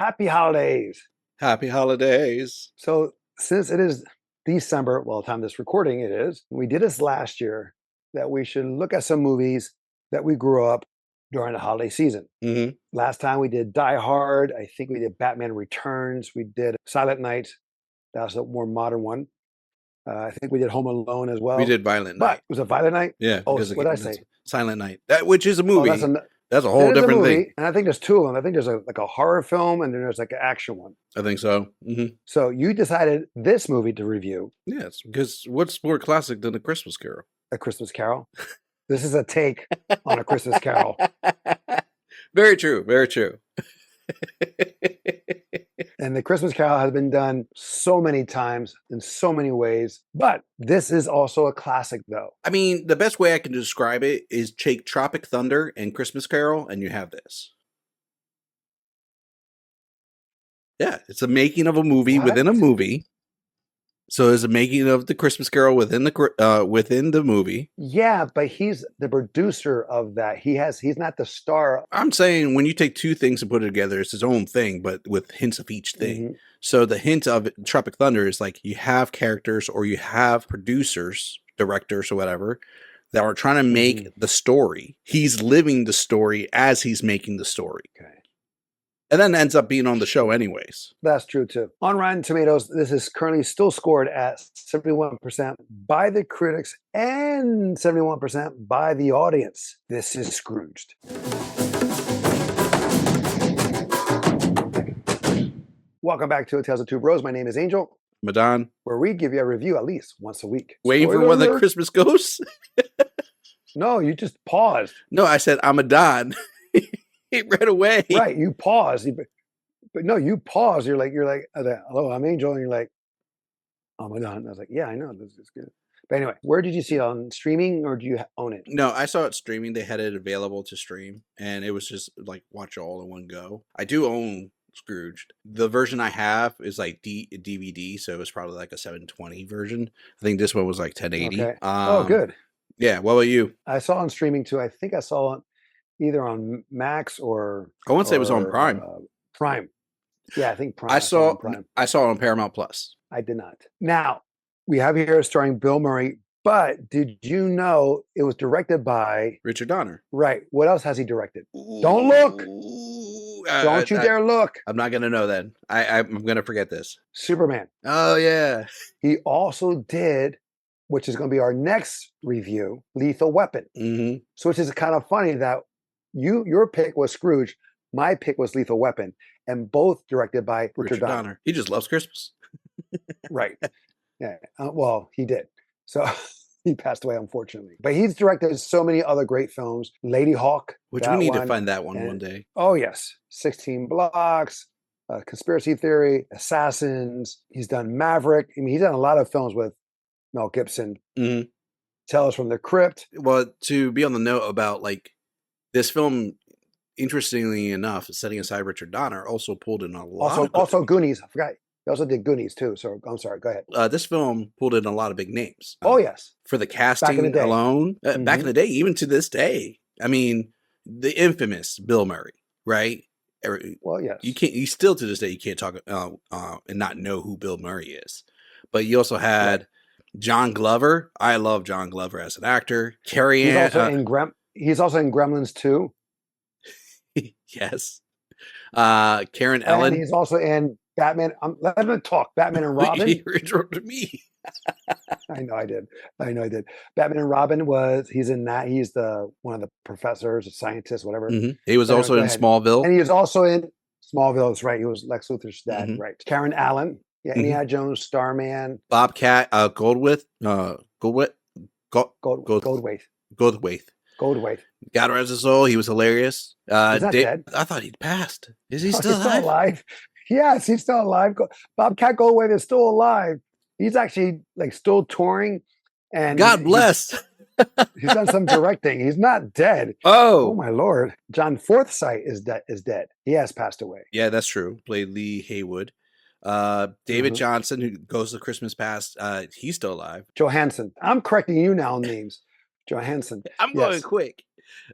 Happy holidays. Happy holidays. So, since it is December, well, the time of this recording it is, we did this last year that we should look at some movies that we grew up during the holiday season. hmm Last time we did Die Hard. I think we did Batman Returns. We did Silent Night. That was a more modern one. I think we did Home Alone as We well. did Violent But Night. was it Violent Night? Yeah, Oh, because what did I that's say? Silent Night. Which is a Oh, movie. That's a that whole is a different movie, thing. and I think there's two of them. I think there's like a horror film, and then there's like an action one. I think so. So you decided this movie to review, Yes, because what's more classic than A Christmas Carol? A Christmas Carol. This is a take on A Christmas Carol. Very true. Very true. And The Christmas Carol has been done so many times in so many ways, but this is also a classic, though. I mean, the best way I can describe it is take Tropic Thunder and Christmas Carol, and you have this. Yeah, it's a making of a movie within a What? movie. So it's a making of the Christmas Carol within the movie. Yeah, but he's the producer of that. He's not the star. I'm saying when you take two things and put it together, it's its own thing, but with hints of each thing. Mhm. So the hint of Tropic Thunder is like you have characters or you have producers, directors or whatever, that are trying to make the story. He's living the story as he's making the story. Okay. And then ends up being on the show anyways. That's true too. On Rotten Tomatoes, this is currently still scored at 71% by the critics and 71% by the audience. This is Scrooged. Welcome back to Tales of Two Bros. My name is Angel, Madon, where we give you a review at least once a week. waiting for Spoiler when the alert. Christmas goes? No, you just paused. No, I said I'm a Don. It ran away. Right, you paused. But no, you paused. You're like, hello, I'm Angel. And you're like, oh my God. And I was like, yeah, I know. This is good. But anyway, where did you see it? On streaming or do you own it? No, I saw it streaming. They had it available to stream, and it was just like watch it all in one go. I do own Scrooged. The version I have is like DVD, so it was probably like a 720 version. I think this one was like 1080. Okay. Oh, good. Yeah. What about you? I saw it on streaming too. I think I saw it either on Max or I won't say it was on Prime. Prime. Yeah, I think Prime. I saw on Prime. I saw it on Paramount Plus. I did not. Now, we have here starring Bill Murray, but did you know it was directed by Richard Donner? Right. What else has he directed? Don't look. Don't you dare look. I'm not gonna know then. I'm gonna forget this. Superman. Oh yeah. He also did, which is going to be our next review, Lethal Weapon. Mm-hmm. So which is kind of funny that your pick was Scrooge, my pick was Lethal Weapon, and both directed by Richard Donner. He just loves Christmas. Right. Yeah. Well, he did. So he passed away, unfortunately. But he's directed so many other great films. Lady Hawk. Which we need to find that one day. Oh, yes. 16 Blocks, Conspiracy Theory, Assassins. He's done Maverick. I mean, he's done a lot of films with Mel Gibson. Mm-hmm. Tales from the Crypt. Well, to be on the note about like this film, interestingly enough, setting aside Richard Donner, also pulled in a lot. Also Goonies. I forgot. He also did Goonies too. So I'm sorry. Go ahead. This film pulled in a lot of big names. Oh yes. For the casting alone, back in the day, even to this day. I mean, the infamous Bill Murray, right? Well, yes. You still to this day you can't talk and not know who Bill Murray is. But you also had John Glover. I love John Glover as an actor. Carrie Ann. He's also in Gremlins 2. Yes. Karen Ellen. And he's also in Batman. Let him talk. Batman and Robin. You interrupted me. I know I did. Batman and Robin he's in that. He's one of the professors, a scientist, whatever. Mm-hmm. He was also in Smallville. And he was also in Smallville. That's right. He was Lex Luthor's dad. Right. Karen Allen. Yeah. Indiana Jones, Starman. Bobcat Goldthwait. Goldthwait. God rest his soul. He was hilarious. He's not dead. I thought he'd passed. Is he still alive? Still alive? Yes, he's still alive. Bobcat Goldthwait is still alive. He's actually like still touring. And God bless. He's done some directing. He's not dead. Oh my Lord. John Forsythe is dead. He has passed away. Yeah, that's true. Played Lee Haywood. David Johnson, who goes to Christmas Past, he's still alive. Johansson. I'm correcting you now on names. Johansson. I'm going quick.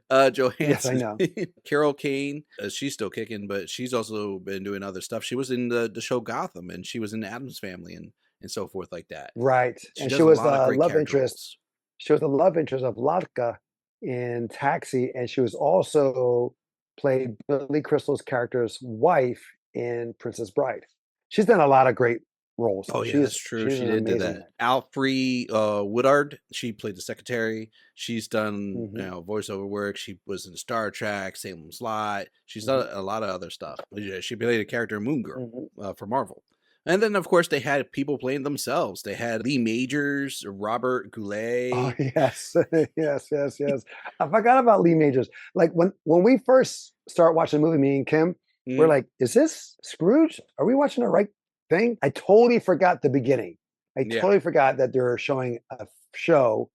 Yes, I Johansson, know. Carol Kane. She's still kicking, but she's also been doing other stuff. She was in the show Gotham, and she was in Adam's Family and so forth like that. Right. She And she does a was lot of the great love character interest. roles. She was the love interest of Latka in Taxi, and she was also played Billy Crystal's character's wife in Princess Bride. She's done a lot of great roles. Oh yeah, that's true. She's She an did do amazing that. actor. Alfre Woodard, she played the secretary. She's done Hmm. voiceover work. She was in Star Trek, Salem's Lot. She's Hmm. done a lot of other stuff. Yeah, she played a character in Moon Girl Hmm. for Marvel. And then of course they had people playing themselves. They had Lee Majors, Robert Oh Goulet. yes, yes, yes, yes. I forgot about Lee Majors. Like when we first start watching the movie, me and Kim, we're Mhm. like, "Is this Scrooge? Are we watching the right thing?" I totally forgot the beginning. I Yeah. totally forgot that they're showing a show.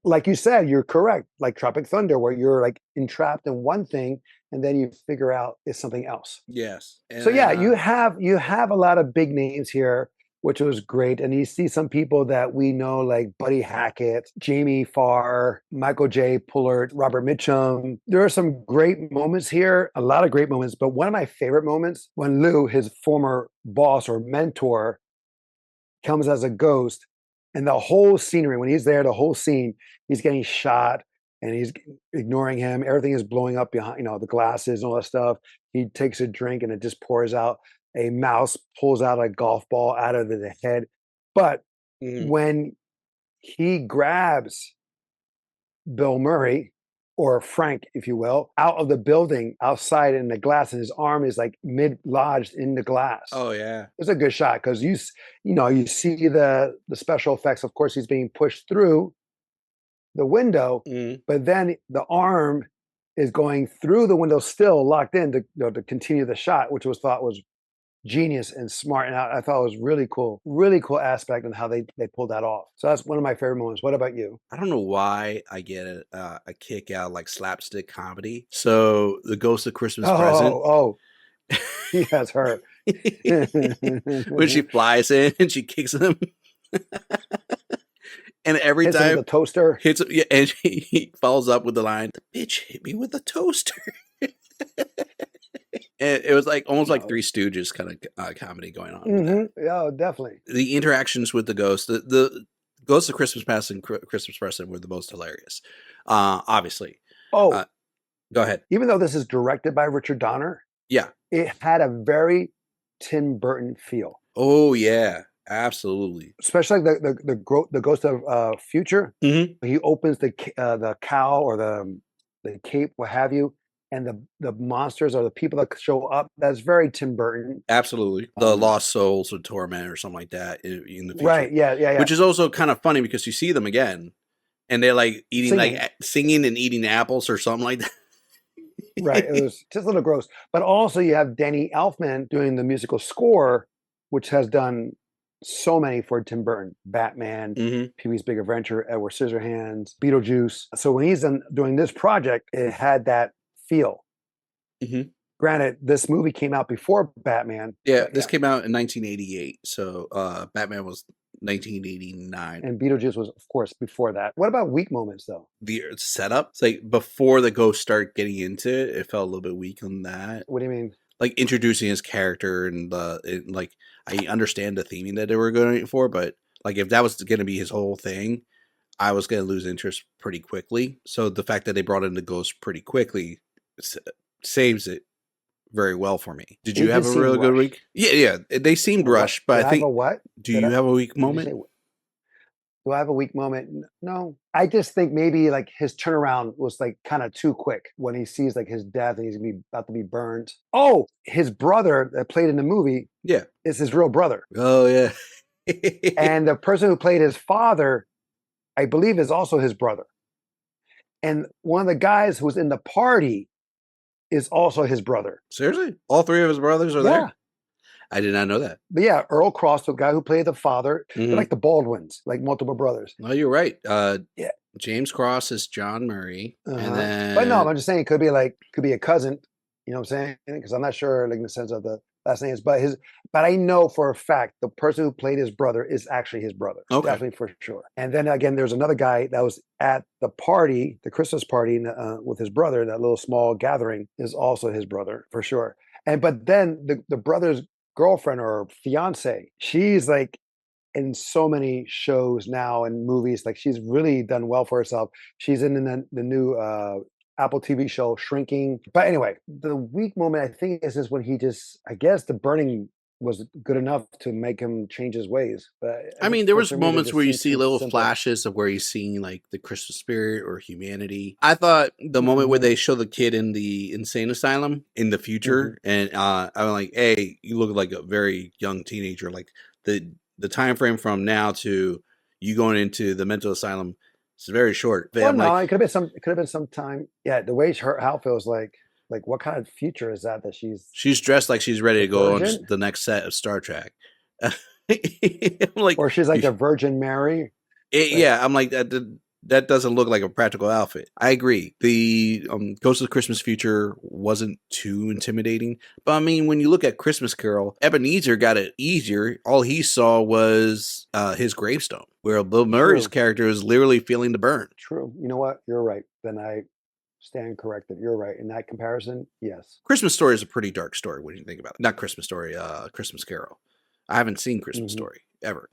Like you said, you're correct. Like Tropic Thunder, where you're like entrapped in one thing, and then you figure out it's something else. Yes. So And yeah, then you have a lot of big names here, which was great. And you see some people that we know, like Buddy Hackett, Jamie Farr, Michael J. Pullert, Robert Mitchum. There are some great moments here, a lot of great moments. But one of my favorite moments when Lou, his former boss or mentor, comes as a ghost, and the whole scenery, when he's there, the whole scene, he's getting shot and he's ignoring him. Everything is blowing up behind, the glasses and all that stuff. He takes a drink and it just pours out. A mouse pulls out a golf ball out of the head. But mhm. when he grabs Bill Murray, or Frank, if you will, out of the building outside in the glass, and his arm is like mid lodged in the glass. Oh yeah. It's a good shot because you see the special effects. Of course, he's being pushed through the window, Mhm. but then the arm is going through the window, still locked in to continue the shot, which was thought was genius and smart. And I thought it was really cool aspect on how they pulled that off. So that's one of my favorite moments. What about you? I don't know why I get a kick out of, like, slapstick comedy. So the Ghost of Christmas Present, Oh, yes, her. when she flies in and she kicks him, and every Hits him with time a toaster. hits him, yeah, and he follows up with the line, "The bitch hit me with a toaster." And it was like almost like No. Three Stooges kind of comedy going on with that. Hmm. Yeah, definitely. The interactions with the ghost, the Ghost of Christmas Past and Christmas Present were the most hilarious. Obviously, uh, Oh, go ahead. even though this is directed by Richard Donner, Yeah. it had a very Tim Burton feel, Oh yeah. Absolutely. especially the Ghost of Future. Hmm. He opens the cowl or the cape, what have you, and the monsters or the people that show up. That's very Tim Burton. Absolutely. The Um, Lost Souls of Torment or something like that in the future. right? Yeah, yeah, yeah. Which is also kind of funny because you see them again and they're like eating like Singing. singing and eating apples or something like Right. It that. was just a little gross. But also you have Danny Elfman doing the musical score, which has done so many for Tim Burton. Batman, Hmm. Pee-wee's Big Adventure, Edward Scissorhands, Beetlejuice. So when he's doing this project, it had that feel. Hmm. Granted, this movie came out before Batman, Yeah, but this yeah. came out in 1988. So Batman was 1989. And Beetlejuice was, of course, before that. What about weak moments, though? The setup, it's like before the ghosts start getting into it, it felt a little bit weak on that. What do you mean? Like introducing his character and like I understand the theming that they were going for, but like if that was going to be his whole thing, I was going to lose interest pretty quickly. So the fact that they brought in the ghost pretty quickly s- saves it very well for me. Did you It have just a seemed really good rushed. week? Yeah, yeah. They seemed A what? rushed, but Did I I have a think. what? Do Did you I? have a weak Did you moment? say? Do I have a weak moment? No. I just think maybe like his turnaround was like kind of too quick when he sees like his death and he's gonna be about to be burned. Oh, his brother that played in the movie Yeah. is his real brother. Oh yeah. And the person who played his father, I believe, is also his brother. And one of the guys who was in the party is also his brother. Seriously, all three of his brothers are Yeah. there. I did not know that. But yeah, Earl Cross, the guy who played the father, they're Hmm. like the Baldwins, like multiple brothers. No, you're right. Yeah. James Cross is John Murray, and Uh-huh. But no, then I'm just saying it could be a cousin. You know what I'm saying? Because I'm not sure, like in the sense of the last names, but I know for a fact the person who played his brother is actually his brother, Okay. definitely for sure. And then again, there's another guy that was at the party, the Christmas party with his brother, that little small gathering is also his brother for sure. And but then the brother's girlfriend or fiance, she's like in so many shows now and movies. Like she's really done well for herself. She's in the new Apple TV show Shrinking. But anyway, the weak moment I think is when he just, I guess the burning was good enough to make him change his ways. But I mean, there for was some reason, it moments just where you seemed see too little simple. flashes of where he's seeing like the Christmas spirit or humanity. I thought the moment where Hmm. they show the kid in the insane asylum in the Hmm. future, and I'm like, hey, you look like a very young teenager. Like the time frame from now to you going into the mental asylum is very short. Well, I'm no, like, it could have been some. It could have been some time. Yeah, the way her outfit was like what kind of future is that? That she's she's dressed like she's ready the to go on Virgin, the next set of Star Trek. I'm like, or she's like the Virgin Mary. Like, Yeah, I'm like that doesn't look like a practical outfit. I agree. The Ghost of the Christmas Future wasn't too intimidating, but I mean, when you look at Christmas Carol, Ebenezer got it easier. All he saw was his gravestone, where Bill Murray's true, character is literally feeling the burn. true. You know what? You're right. Then I stand corrected. You're right in that comparison. Yes. Christmas Story is a pretty dark story when you think about it. Not Christmas Story, Christmas Carol. I haven't seen Christmas Hmm. Story ever.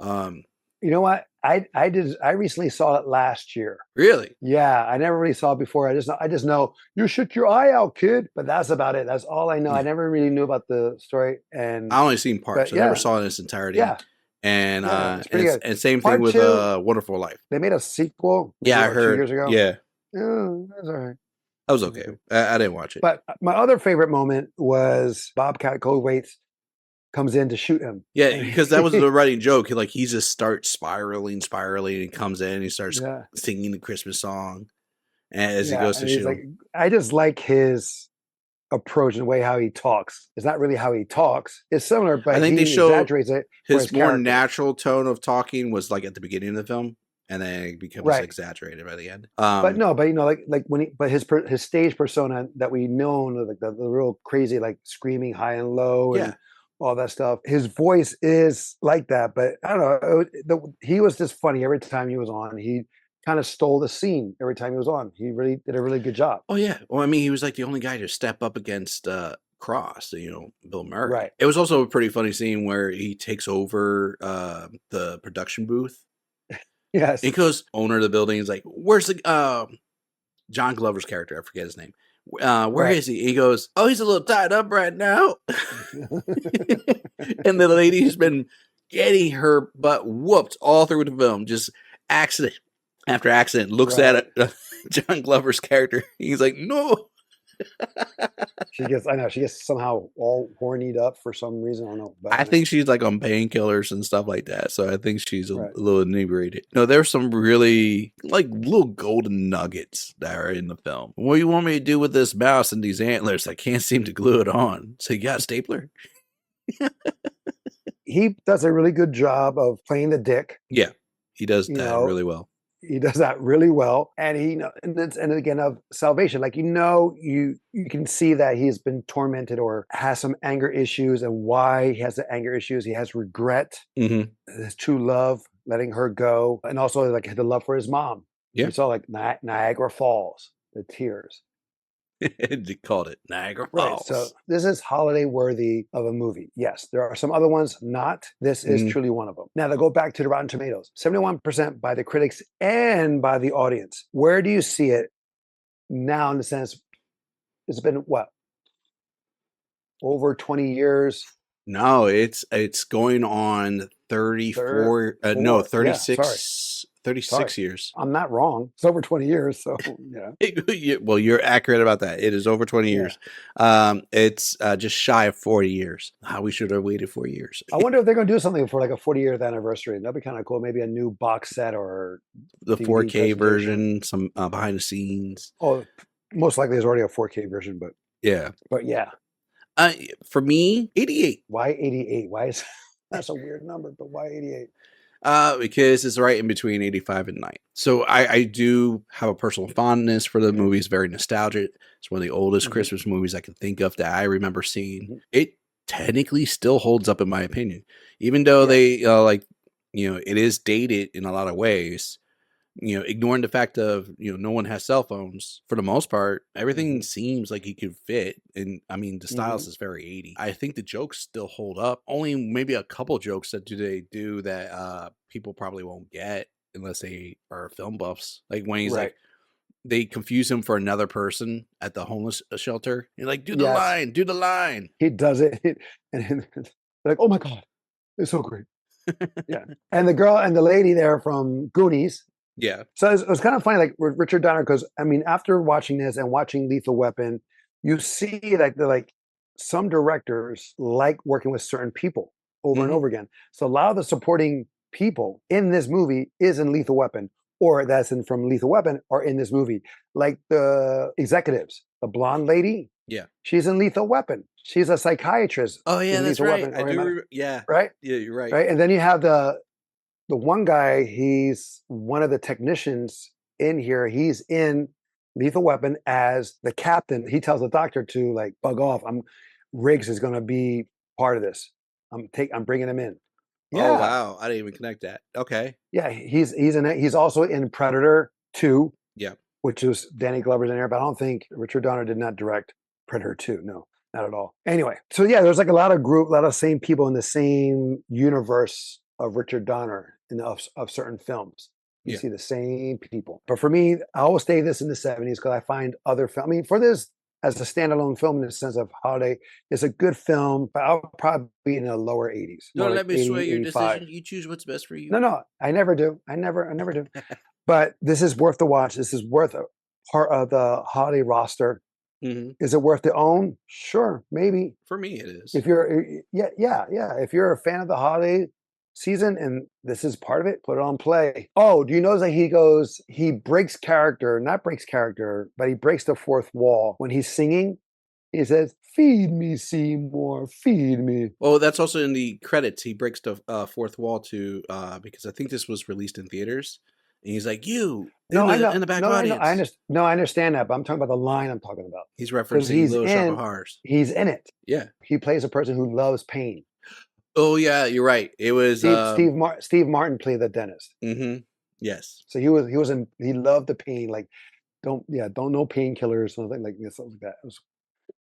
You know what? I recently saw it last year. Really? Yeah, I never really saw it before. I just know you shook your eye out, kid. But that's about it. That's all I know. I never really knew about the story. I only seen parts. But I never yeah, saw it in its entirety. yeah, And yeah, it's pretty good. and same thing Part with two, Wonderful Life. they made a sequel maybe Yeah, I what, 2 years heard. ago. Yeah, Oh, that's all right. that was That's okay. okay. I didn't watch it. But my other favorite moment was Bobcat Goldthwait comes in to shoot him. Yeah, And because that was the running joke. Like he just starts spiraling, and comes in, and he starts yeah, singing the Christmas song as he yeah. goes to And he's shoot like, him. I just like his approach and the way how he talks. It's not really how he talks. It's similar, I but think they he show exaggerates it for his his more character. natural tone of talking was like at the beginning of the film, and then it becomes Right. exaggerated by the end. But no, but like when but his stage persona that we know, like the real crazy, like screaming high and low Yeah. and all that stuff. His voice is like that, but I don't know. He was just funny every time he was on. He kind of stole the scene every time he was on. He really did a really good job. Oh yeah. Well, I mean, he was like the only guy to step up against Cross, Bill Murray. Right. It was also a pretty funny scene where he takes over the production booth. Yes. He goes, owner of the building is like, "Where's the John Glover's character? I forget his name. Where Right. is he?" He goes, "Oh, he's a little tied up right now." And the lady's been getting her butt whooped all through the film, just accident after accident. Looks at Right. it, John Glover's character. He's like, "No." I know she gets somehow all hornied up for some reason. I don't know, but I think she's like on painkillers and stuff like that. So I think she's a right. little inebriated. No, there's some really like little golden nuggets that are in the film. What do you want me to do with this mouse and these antlers? I can't seem to glue it on. So you got a stapler? He does a really good job of playing the dick. Yeah, he does You that know, really well. he does that really well, and and again of salvation. Like you can see that he's been tormented or has some anger issues, and why he has the anger issues. He has regret, Mm-hmm. his true love, letting her go, and also like the love for his mom. Yeah, We saw like Niagara Falls, the tears. they called it Niagara Right. So Falls. this is holiday worthy of a movie. Yes, there are some other ones not. This is Mm. truly one of them. Now, to go back to the Rotten Tomatoes, 71% by the critics and by the audience. Where do you see it now in the sense it's been what? Over 20 years? No, it's going on 34 no, Four. Yeah, sorry. 36 years. I'm not wrong. It's over 20 years. So, yeah. Well, you're accurate about that. It is over 20 Yeah. years. It's just shy of 40 years. We should have waited 4 years. I wonder if they're going to do something for like a 40th anniversary. That'd be kind of cool. Maybe a new box set or The DVD 4K presentation. version, some behind the scenes. Oh, most likely there's already a 4K version, but Yeah. yeah. For me, 88. Why 88? Why is that's a weird number, but why 88? Because it's right in between 85 and 90. So I do have a personal fondness for the movie. It's very nostalgic. It's one of the oldest Mhm. Christmas movies I can think of that I remember seeing. Mhm. It technically still holds up in my opinion, even though Yeah. they it is dated in a lot of ways. Ignoring the fact of no one has cell phones for the most part, everything Hmm. seems like he could fit. And I mean, the Hmm. styles is very 80. I think the jokes still hold up. Only maybe a couple jokes that they do that people probably won't get unless they are film buffs. Like when he's Right. like, they confuse him for another person at the homeless shelter. You're like, Yes. do the line. He does it, and they're like, "Oh my god, it's so great." Yeah. And the girl and the lady there from Goonies. Yeah. So it was kind of funny, like with Richard Donner, because I mean, after watching this and watching Lethal Weapon, you see like some directors like working with certain people over and Hmm. over again. So a lot of the supporting people in this movie is in Lethal Weapon, or that's in from Lethal Weapon, or in this movie. Like the executives, the blonde lady, Yeah. she's in Lethal Weapon. She's a psychiatrist Oh yeah, in that's Lethal right. Weapon, I or in do. my, Yeah. right, Yeah, you're right. right, and then you have the one guy, he's one of the technicians in here. He's in Lethal Weapon as the captain. He tells the doctor to like bug off. Riggs is going to be part of this. I'm bringing him in. Oh Yeah, wow, I didn't even connect that. Okay. yeah. He's in it. He's also in Predator 2, Yeah. which was Danny Glover's in there. But I don't think Richard Donner did not direct Predator 2. No, not at all. Anyway, so yeah, there's like a lot of same people in the same universe of Richard Donner of certain films. You Yeah. see the same people. But for me, I always stay this in the 70s because I find other film. I mean, for this as a standalone film in the sense of holiday, it's a good film, but I'll probably be in the lower 80s, more Don't like let me 80, sway your 85. decision. You choose what's best for you. No, no, I never do. I never do. But this is worth the watch. This is worth a part of the holiday roster. Hmm. Is it worth the own? Sure, maybe. For me, it is. If you're, yeah. If you're a fan of the holiday season and this is part of it, put it on play. Oh, do you notice that he breaks character, not breaks character, but he breaks the fourth wall when he's singing. He says, "Feed me, Seymour, feed me." Well, that's also in the credits. He breaks the fourth wall to because I think this was released in theaters, and he's like, "You No, I know. in the back No, I know. audience." No, I understand that, but I'm talking about the line I'm talking about He's because referencing Little Shop of Horrors. he's in it. Yeah. He plays a person who loves pain. Oh yeah, you're right. It was Steve Martin played the dentist. mhm. Yes. So he loved the pain. Like don't know painkillers, something like this, something like that.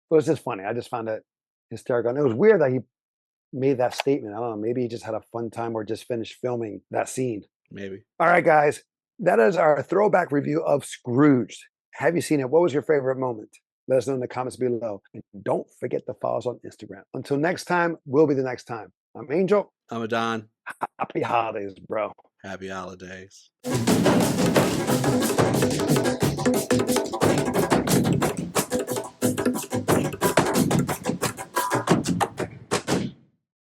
It was just funny. I just found it hysterical. And it was weird that he made that statement. I don't know. Maybe he just had a fun time or just finished filming that scene. Maybe. All right, guys. That is our throwback review of Scrooged. Have you seen it? What was your favorite moment? Let us know in the comments below. And don't forget to follow us on Instagram. Until next time, will be the next time. I'm Angel. I'm a Don. Happy holidays, bro. Happy holidays.